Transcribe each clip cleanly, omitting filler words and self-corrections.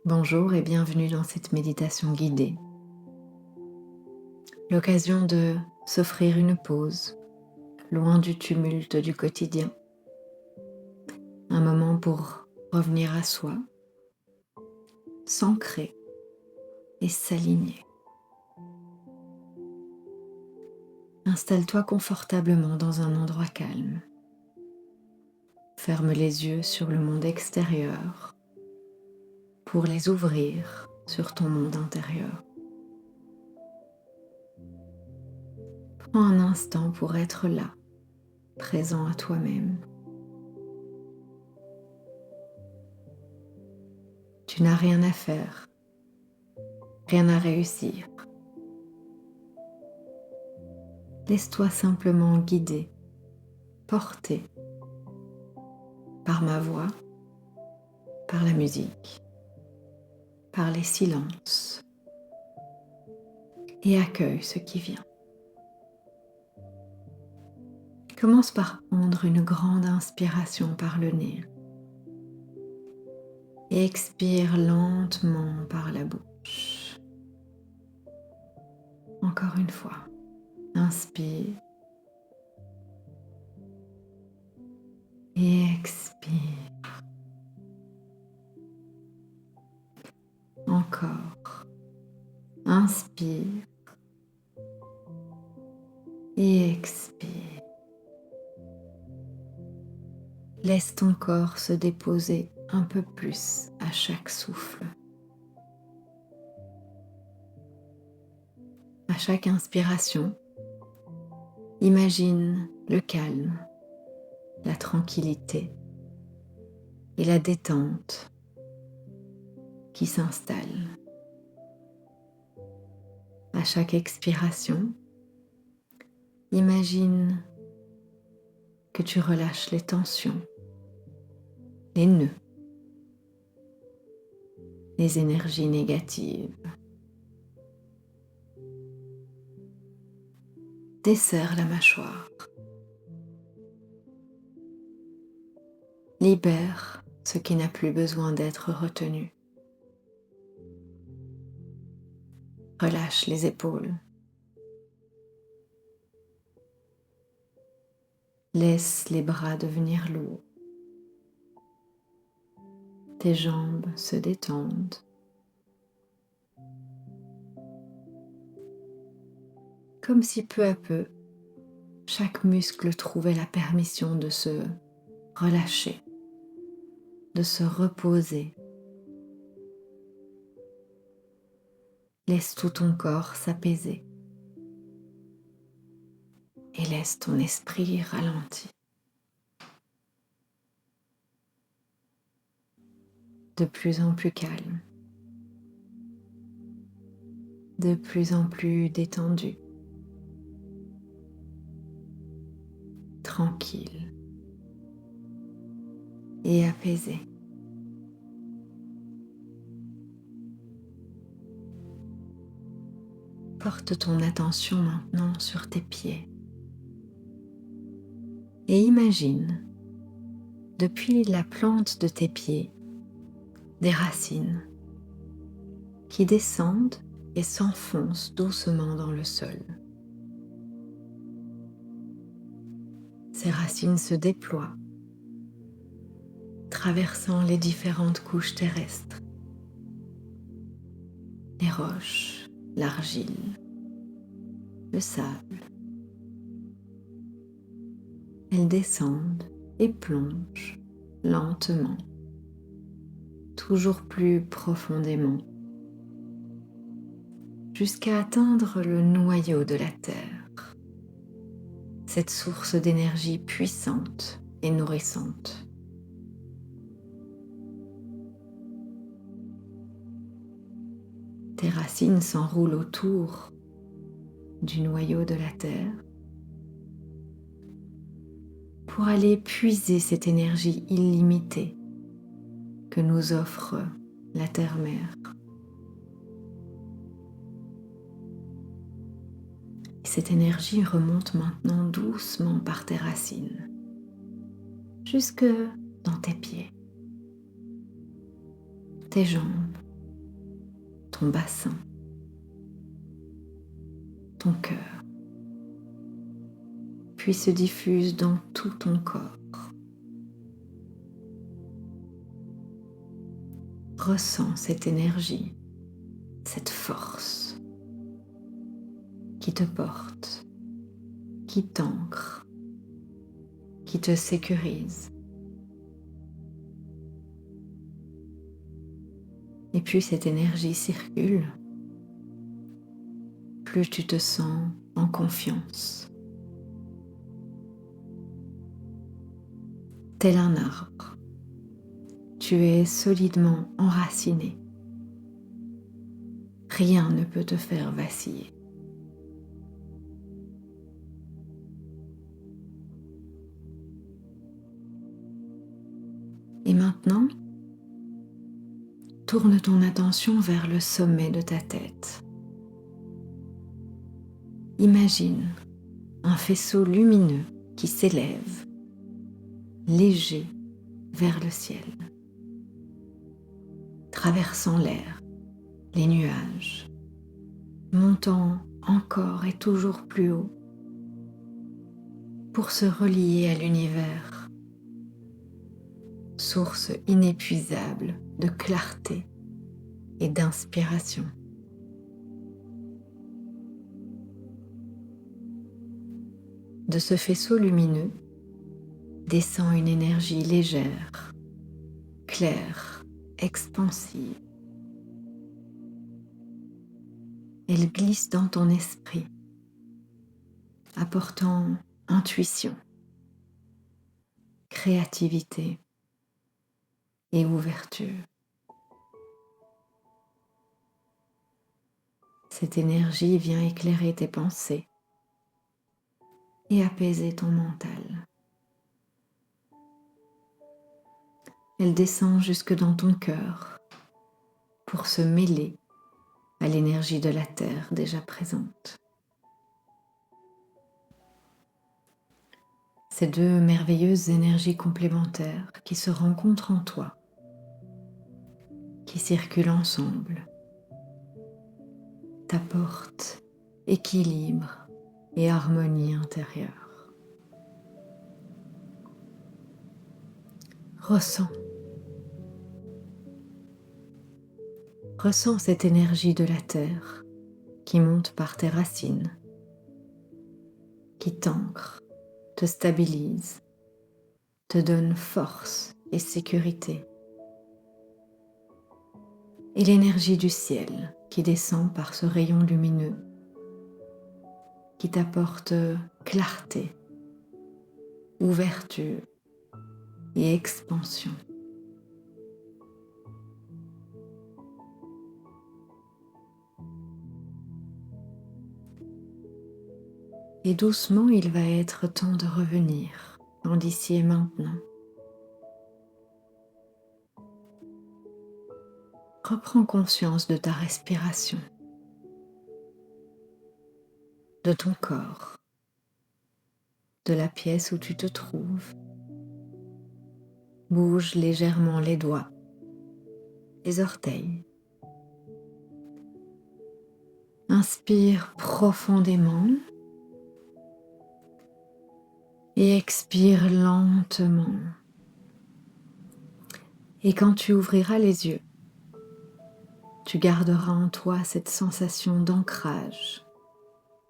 Bonjour et bienvenue dans cette méditation guidée. L'occasion de s'offrir une pause, loin du tumulte du quotidien. Un moment pour revenir à soi, s'ancrer et s'aligner. Installe-toi confortablement dans un endroit calme. Ferme les yeux sur le monde extérieur pour les ouvrir sur ton monde intérieur. Prends un instant pour être là, présent à toi-même. Tu n'as rien à faire, rien à réussir. Laisse-toi simplement guider, porter par ma voix, par la musique, par les silences et accueille ce qui vient. Commence par prendre une grande inspiration par le nez et expire lentement par la bouche. Encore une fois, inspire et expire. Encore, inspire et expire. Laisse ton corps se déposer un peu plus à chaque souffle. À chaque inspiration, imagine le calme, la tranquillité et la détente qui s'installe. À chaque expiration, imagine que tu relâches les tensions, les nœuds, les énergies négatives. Desserre la mâchoire. Libère ce qui n'a plus besoin d'être retenu. Relâche les épaules. Laisse les bras devenir lourds. Tes jambes se détendent. Comme si peu à peu, chaque muscle trouvait la permission de se relâcher, de se reposer. Laisse tout ton corps s'apaiser et laisse ton esprit ralentir. De plus en plus calme, de plus en plus détendu, tranquille et apaisé. Porte ton attention maintenant sur tes pieds et imagine, depuis la plante de tes pieds, des racines qui descendent et s'enfoncent doucement dans le sol. Ces racines se déploient, traversant les différentes couches terrestres, les roches, l'argile, le sable. Elles descendent et plongent lentement, toujours plus profondément, jusqu'à atteindre le noyau de la Terre, cette source d'énergie puissante et nourrissante. Tes racines s'enroulent autour du noyau de la Terre pour aller puiser cette énergie illimitée que nous offre la Terre-Mère. Et cette énergie remonte maintenant doucement par tes racines, jusque dans tes pieds, tes jambes, ton bassin, ton cœur, puis se diffuse dans tout ton corps. Ressens cette énergie, cette force qui te porte, qui t'ancre, qui te sécurise. Et plus cette énergie circule, plus tu te sens en confiance. Tel un arbre, tu es solidement enraciné. Rien ne peut te faire vaciller. Et maintenant, tourne ton attention vers le sommet de ta tête. Imagine un faisceau lumineux qui s'élève, léger, vers le ciel, traversant l'air, les nuages, montant encore et toujours plus haut pour se relier à l'univers, source inépuisable de clarté et d'inspiration. De ce faisceau lumineux descend une énergie légère, claire, expansive. Elle glisse dans ton esprit, apportant intuition, créativité et ouverture. Cette énergie vient éclairer tes pensées et apaiser ton mental. Elle descend jusque dans ton cœur pour se mêler à l'énergie de la terre déjà présente. Ces deux merveilleuses énergies complémentaires qui se rencontrent en toi, qui circulent ensemble, t'apportent équilibre et harmonie intérieure. Ressens cette énergie de la terre qui monte par tes racines, qui t'ancre, te stabilise, te donne force et sécurité. Et l'énergie du ciel qui descend par ce rayon lumineux, qui t'apporte clarté, ouverture et expansion. Et doucement, il va être temps de revenir dans l'ici et maintenant. Reprends conscience de ta respiration, de ton corps, de la pièce où tu te trouves. Bouge légèrement les doigts, les orteils. Inspire profondément et expire lentement. Et quand tu ouvriras les yeux, tu garderas en toi cette sensation d'ancrage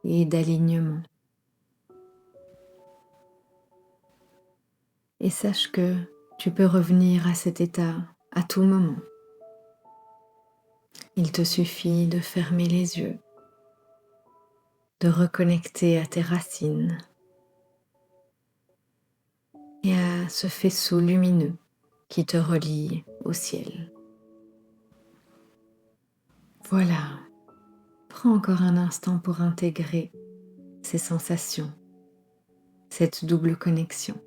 et d'alignement. Et sache que tu peux revenir à cet état à tout moment. Il te suffit de fermer les yeux, de reconnecter à tes racines et à ce faisceau lumineux qui te relie au ciel. Voilà, prends encore un instant pour intégrer ces sensations, cette double connexion.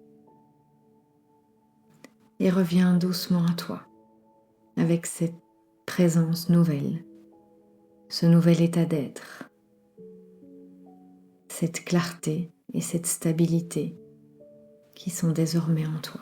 Et reviens doucement à toi avec cette présence nouvelle, ce nouvel état d'être, cette clarté et cette stabilité qui sont désormais en toi.